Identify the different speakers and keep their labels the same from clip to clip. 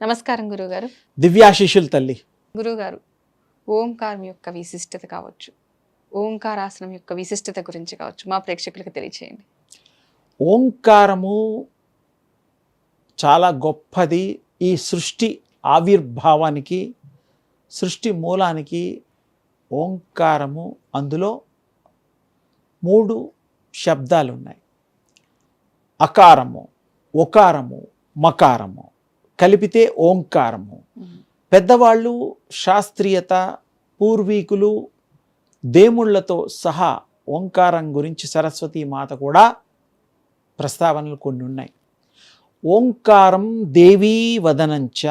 Speaker 1: నమస్కారం గురుగారు.
Speaker 2: దివ్యాశిష్యులు తల్లి.
Speaker 1: గురుగారు, ఓంకారం యొక్క విశిష్టత కావచ్చు, ఓంకారాసనం యొక్క విశిష్టత గురించి కావచ్చు, మా ప్రేక్షకులకు తెలియచేయండి.
Speaker 2: ఓంకారము చాలా గొప్పది. ఈ సృష్టి ఆవిర్భావానికి, సృష్టి మూలానికి ఓంకారము, అందులో 3 శబ్దాలు ఉన్నాయి. అకారము, ఒకారము, మకారము కలిపితే ఓంకారము. పెద్దవాళ్ళు, శాస్త్రీయత, పూర్వీకులు, దేవుళ్లతో సహా ఓంకారం గురించి సరస్వతీ మాత కూడా ప్రస్తావనలు కొన్ని ఉన్నాయి. ఓంకారం దేవీ వదనంచ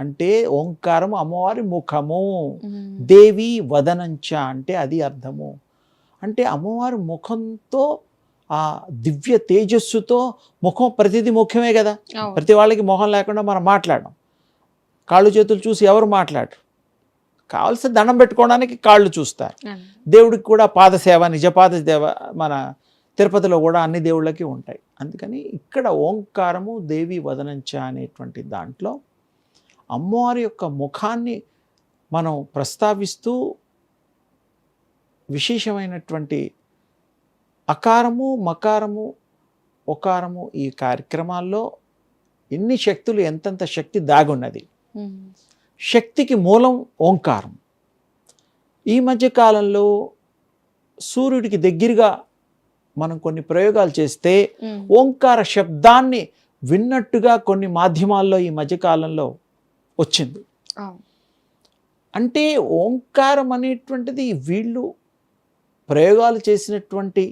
Speaker 2: అంటే ఓంకారం అమ్మవారి ముఖము, దేవీ వదనంచ అంటే అది అర్థము. అంటే అమ్మవారి ముఖంతో, ఆ దివ్య తేజస్సుతో, ముఖం ప్రతిదీ ముఖ్యమే కదా, ప్రతి వాళ్ళకి మొహం లేకుండా మనం మాట్లాడడం. కాళ్ళు చేతులు చూసి ఎవరు మాట్లాడరు, కావాల్సిన దండం పెట్టుకోవడానికి కాళ్ళు చూస్తారు. దేవుడికి కూడా పాదసేవ, నిజపాద సేవ మన తిరుపతిలో కూడా అన్ని దేవుళ్ళకి ఉంటాయి. అందుకని ఇక్కడ ఓంకారము దేవి వదనంచ అనేటువంటి దాంట్లో అమ్మవారి యొక్క ముఖాన్ని మనం ప్రస్తావిస్తూ విశేషమైనటువంటి అకారము, మకారము, ఒకారము ఈ కార్యక్రమాల్లో ఎన్ని శక్తులు, ఎంతంత శక్తి దాగున్నది. శక్తికి మూలం ఓంకారం. ఈ మధ్యకాలంలో సూర్యుడికి దగ్గరగా మనం కొన్ని ప్రయోగాలు చేస్తే ఓంకార శబ్దాన్ని విన్నట్టుగా కొన్ని మాధ్యమాల్లో ఈ మధ్యకాలంలో వచ్చింది. అంటే ఓంకారం అనేటువంటిది వీళ్ళు ప్రయోగాలు చేసినటువంటి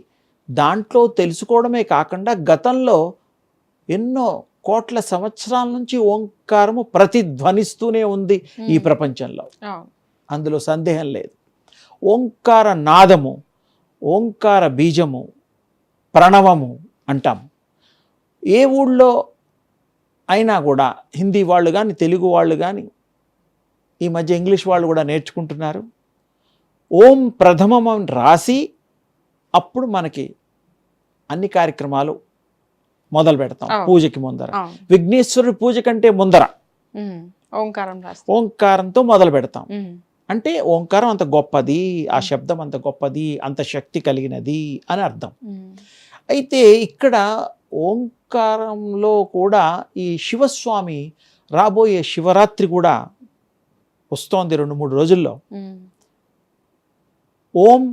Speaker 2: దాంట్లో తెలుసుకోవడమే కాకుండా గతంలో ఎన్నో కోట్ల సంవత్సరాల నుంచి ఓంకారము ప్రతిధ్వనిస్తూనే ఉంది ఈ ప్రపంచంలో, అందులో సందేహం లేదు. ఓంకార నాదము, ఓంకార బీజము, ప్రణవము అంటాం. ఏ ఊళ్ళో అయినా కూడా హిందీ వాళ్ళు కానీ, తెలుగు వాళ్ళు కానీ, ఈ మధ్య ఇంగ్లీష్ వాళ్ళు కూడా నేర్చుకుంటున్నారు. ఓం ప్రథమం అని రాసి అప్పుడు మనకి అన్ని కార్యక్రమాలు మొదలు పెడతాం. పూజకి ముందర, విఘ్నేశ్వరుడి పూజ కంటే ముందర ఓంకారంతో మొదలు పెడతాం. అంటే ఓంకారం అంత గొప్పది, ఆ శబ్దం అంత గొప్పది, అంత శక్తి కలిగినది అని అర్థం. అయితే ఇక్కడ ఓంకారంలో కూడా ఈ శివస్వామి రాబోయే శివరాత్రి కూడా వస్తోంది 2-3 రోజుల్లో. ఓం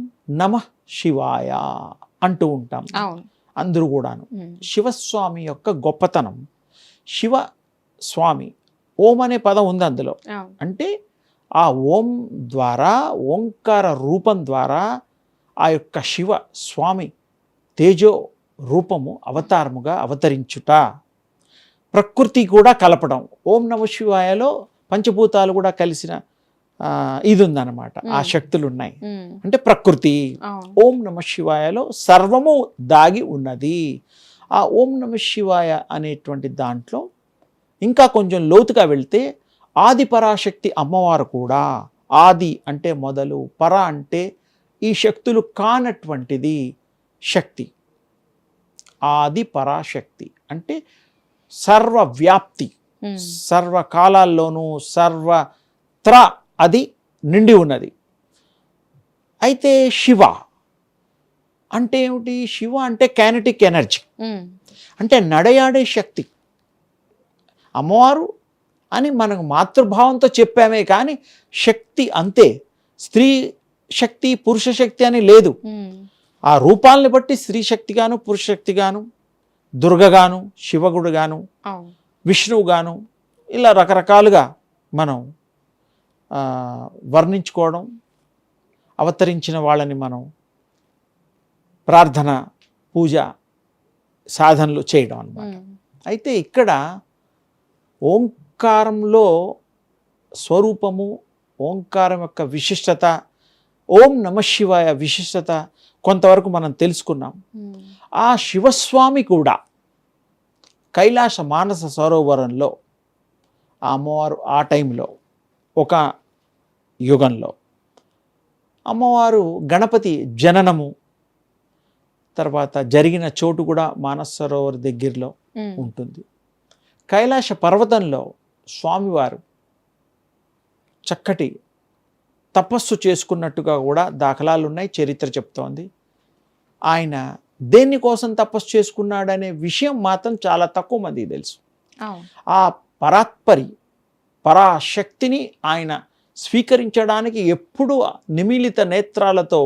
Speaker 2: నమః శివాయ అంటూ ఉంటాం అందరూ కూడాను. శివస్వామి యొక్క గొప్పతనం, శివస్వామి ఓం అనే పదం ఉంది అందులో. అంటే ఆ ఓం ద్వారా, ఓంకార రూపం ద్వారా ఆ యొక్క శివ స్వామి తేజో రూపము అవతారముగా అవతరించుట, ప్రకృతి కూడా కలపడం. ఓం నమః శివాయలో పంచభూతాలు కూడా కలిసిన ఇది ఉందన్నమాట, ఆ శక్తులు ఉన్నాయి. అంటే ప్రకృతి. ఓం నమః శివాయలో సర్వము దాగి ఉన్నది. ఆ ఓం నమః శివాయ అనేటువంటి దాంట్లో ఇంకా కొంచెం లోతుగా వెళ్తే ఆది పరాశక్తి అమ్మవారు కూడా, ఆది అంటే మొదలు, పర అంటే ఈ శక్తులు కానటువంటిది శక్తి. ఆది పరాశక్తి అంటే సర్వవ్యాప్తి, సర్వకాలాల్లోనూ సర్వత్ర అది నిండి ఉన్నది. అయితే శివ అంటే ఏమిటి? శివ అంటే కైనెటిక్ ఎనర్జీ, అంటే నడయాడే శక్తి. అమ్మవారు అని మనకు మాతృభావంతో చెప్పామే కానీ శక్తి అంతే. స్త్రీ శక్తి, పురుష శక్తి అని లేదు. ఆ రూపాలని బట్టి స్త్రీ శక్తిగాను, పురుష శక్తిగాను, దుర్గగాను, శివగుడుగాను, విష్ణువుగాను, ఇలా రకరకాలుగా మనం వర్ణించుకోవడం, అవతరించిన వాళ్ళని మనం ప్రార్థన, పూజ, సాధనలు చేయడం అన్నమాట. అయితే ఇక్కడ ఓంకారంలో స్వరూపము, ఓంకారం యొక్క విశిష్టత, ఓం నమః శివాయ విశిష్టత కొంతవరకు మనం తెలుసుకున్నాం. ఆ శివస్వామి కూడా కైలాస మానస సరోవరంలో ఆ అమ్మవారు ఆ టైంలో ఒక యుగంలో అమ్మవారు గణపతి జననము తర్వాత జరిగిన చోటు కూడా మానస సరోవర్ దగ్గరలో ఉంటుంది. కైలాస పర్వతంలో స్వామివారు చక్కటి తపస్సు చేసుకున్నట్టుగా కూడా దాఖలాలు ఉన్నాయి, చరిత్ర చెప్తోంది. ఆయన దేనికోసం తపస్సు చేసుకున్నాడనే విషయం మాత్రం చాలా తక్కువ మందికి తెలుసు. ఆ పరాశక్తిని ఆయన స్వీకరించడానికి ఎప్పుడూ నిమిలిత నేత్రాలతో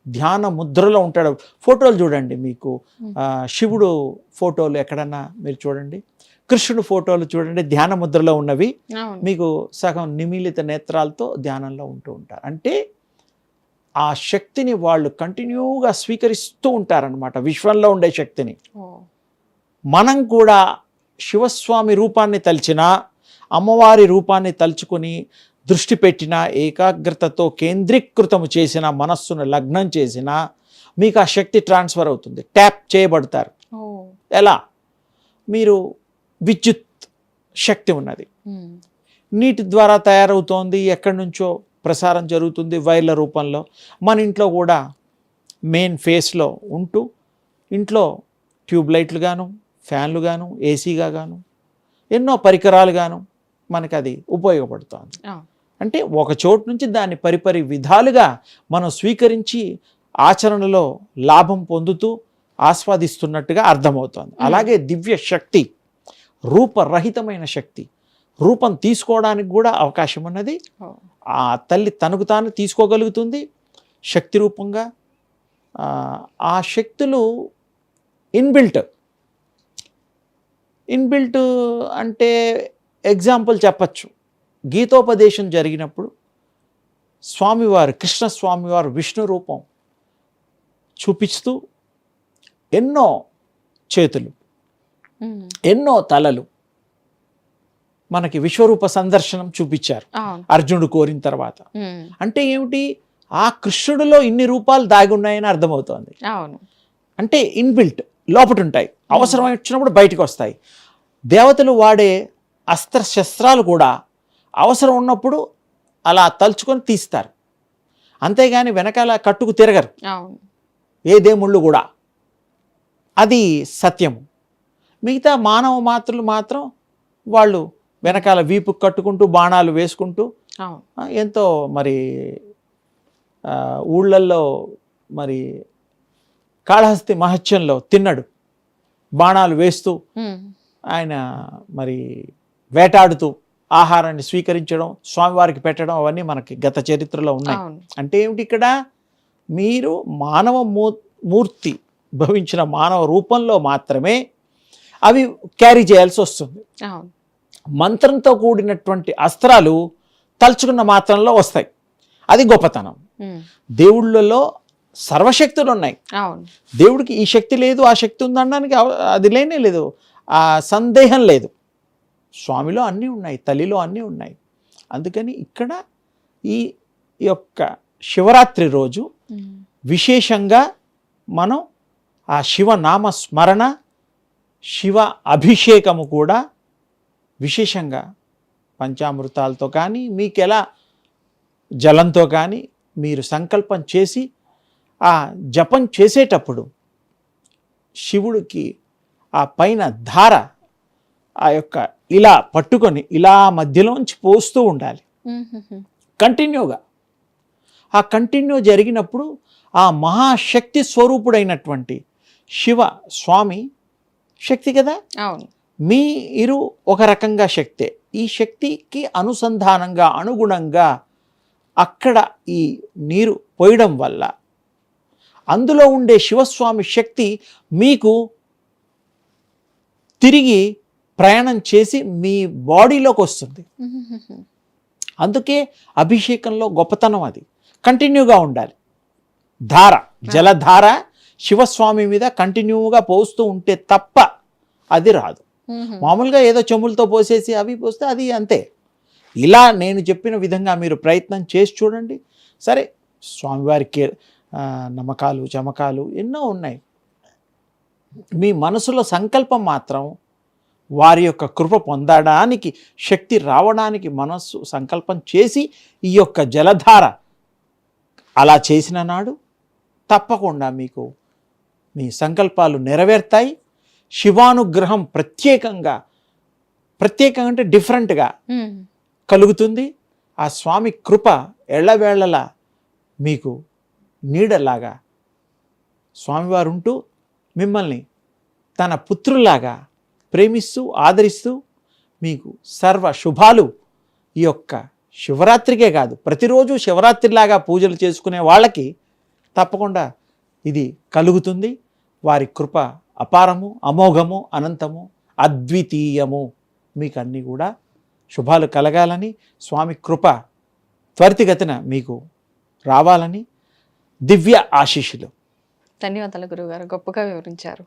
Speaker 2: ధ్యాన ముద్రలో ఉంటాడు. ఫోటోలు చూడండి, మీకు శివుడు ఫోటోలు ఎక్కడన్నా మీరు చూడండి, కృష్ణుడు ఫోటోలు చూడండి, ధ్యాన ముద్రలో ఉన్నవి మీకు సగం నిమిలిత నేత్రాలతో ధ్యానంలో ఉంటూ ఉంటారు. అంటే ఆ శక్తిని వాళ్ళు కంటిన్యూగా స్వీకరిస్తూ ఉంటారనమాట, విశ్వంలో ఉండే శక్తిని. మనం కూడా శివస్వామి రూపాన్ని తలిచినా, అమ్మవారి రూపాన్ని తలుచుకుని దృష్టి పెట్టిన, ఏకాగ్రతతో కేంద్రీకృతము చేసిన, మనస్సును లగ్నం చేసిన, మీకు ఆ శక్తి ట్రాన్స్ఫర్ అవుతుంది, ట్యాప్ చేయబడతారు. ఎలా? మీరు విద్యుత్ శక్తి ఉన్నది, నీటి ద్వారా తయారవుతోంది, ఎక్కడి నుంచో ప్రసారం జరుగుతుంది వైర్ల రూపంలో. మన ఇంట్లో కూడా మెయిన్ ఫేస్లో ఉంటూ ఇంట్లో ట్యూబ్ లైట్లు గాను, ఫ్యాన్లు గాను, ఏసీగా గాను, ఎన్నో పరికరాలు గాను మనకు అది ఉపయోగపడుతోంది. అంటే ఒక చోటు నుంచి దాన్ని పరిపరి విధాలుగా మనం స్వీకరించి ఆచరణలో లాభం పొందుతూ ఆస్వాదిస్తున్నట్టుగా అర్థమవుతోంది. అలాగే దివ్య శక్తి రూపరహితమైన శక్తి, రూపం తీసుకోవడానికి కూడా అవకాశం ఉన్నది. ఆ తల్లి తనకు తాను తీసుకోగలుగుతుంది శక్తి రూపంగా. ఆ శక్తులు ఇన్బిల్ట్ అంటే ఎగ్జాంపుల్ చెప్పచ్చు. గీతోపదేశం జరిగినప్పుడు స్వామివారు, కృష్ణస్వామివారు విష్ణు రూపం చూపిస్తూ ఎన్నో చేతులు, ఎన్నో తలలు మనకి విశ్వరూప సందర్శనం చూపించారు అర్జునుడు కోరిన తర్వాత. అంటే ఏమిటి? ఆ కృష్ణుడిలో ఇన్ని రూపాలు దాగి ఉన్నాయని అర్థమవుతోంది. అంటే ఇన్బిల్ట్ లోపట ఉంటాయి, అవసరం వచ్చినప్పుడు బయటకు వస్తాయి. దేవతలు వాడే అస్త్రశస్త్రాలు కూడా అవసరం ఉన్నప్పుడు అలా తలుచుకొని తీస్తారు, అంతేగాని వెనకాల కట్టుకు తిరగరు ఏ దేవుళ్ళు కూడా. అది సత్యము. మిగతా మానవ మాతృలు మాత్రం వాళ్ళు వెనకాల వీపు కట్టుకుంటూ బాణాలు వేసుకుంటూ ఎంతో మరి ఊళ్ళల్లో మరి కాళహస్తి మహత్యంలో తిన్నడు బాణాలు వేస్తూ ఆయన మరి వేటాడుతూ ఆహారాన్ని స్వీకరించడం, స్వామివారికి పెట్టడం, అవన్నీ మనకి గత చరిత్రలో ఉన్నాయి. అంటే ఏమిటి? ఇక్కడ మీరు మానవ మూర్తి భవించిన మానవ రూపంలో మాత్రమే అవి క్యారీ చేయాల్సి వస్తుంది. మంత్రంతో కూడినటువంటి అస్త్రాలు తలుచుకున్న మాత్రంలో వస్తాయి, అది గొప్పతనం. దేవుళ్ళలో సర్వశక్తులు ఉన్నాయి. దేవుడికి ఈ శక్తి లేదు, ఆ శక్తి ఉందనడానికి అది లేనే లేదు, ఆ సందేహం లేదు. స్వామిలో అన్నీ ఉన్నాయి, తల్లిలో అన్నీ ఉన్నాయి. అందుకని ఇక్కడ ఈ యొక్క శివరాత్రి రోజు విశేషంగా మనం ఆ శివనామ స్మరణ, శివ అభిషేకము కూడా విశేషంగా పంచామృతాలతో కానీ, మీకు ఎలా జలంతో కానీ మీరు సంకల్పం చేసి ఆ జపం చేసేటప్పుడు శివుడికి ఆ పైన ధార ఆ యొక్క ఇలా పట్టుకొని ఇలా మధ్యలోంచి పోస్తూ ఉండాలి కంటిన్యూగా. ఆ కంటిన్యూ జరిగినప్పుడు ఆ మహాశక్తి స్వరూపుడైనటువంటి శివ స్వామి శక్తి కదా, మీరు ఒక రకంగా శక్తే. ఈ శక్తికి అనుసంధానంగా అనుగుణంగా అక్కడ ఈ నీరు పోయడం వల్ల అందులో ఉండే శివస్వామి శక్తి మీకు తిరిగి ప్రయాణం చేసి మీ బాడీలోకి వస్తుంది. అందుకే అభిషేకంలో గొప్పతనం అది కంటిన్యూగా ఉండాలి. ధార, జలధార శివస్వామి మీద కంటిన్యూగా పోస్తూ ఉంటే తప్ప అది రాదు. మామూలుగా ఏదో చెంబులతో పోసేసి అవి పోస్తే అది అంతే. ఇలా నేను చెప్పిన విధంగా మీరు ప్రయత్నం చేసి చూడండి. సరే, స్వామివారికి నమ్మకాలు చమకాలు ఎన్నో ఉన్నాయి. మీ మనసులో సంకల్పం మాత్రం వారి యొక్క కృప పొందడానికి, శక్తి రావడానికి మనస్సు సంకల్పం చేసి ఈ యొక్క జలధార అలా చేసిన నాడు తప్పకుండా మీకు మీ సంకల్పాలు నెరవేరుతాయి. శివానుగ్రహం ప్రత్యేకంగా ప్రత్యేకంగా అంటే డిఫరెంట్గా
Speaker 1: ఉమ్,
Speaker 2: కలుగుతుంది. ఆ స్వామి కృప ఎళ్ళవేళలా మీకు నీడలాగా స్వామివారు ఉంటూ మిమ్మల్ని తన పుత్రుల్లాగా ప్రేమిస్తూ ఆదరిస్తూ మీకు సర్వ శుభాలు ఈ యొక్క శివరాత్రికే కాదు, ప్రతిరోజు శివరాత్రిలాగా పూజలు చేసుకునే వాళ్ళకి తప్పకుండా ఇది కలుగుతుంది. వారి కృప అపారము, అమోఘము, అనంతము, అద్వితీయము. మీకు అన్నీ కూడా శుభాలు కలగాలని, స్వామి కృప త్వరితగతిన మీకు రావాలని దివ్య ఆశీస్సులు.
Speaker 1: ధన్యవాదాలు గురువుగారు, గొప్పగా వివరించారు.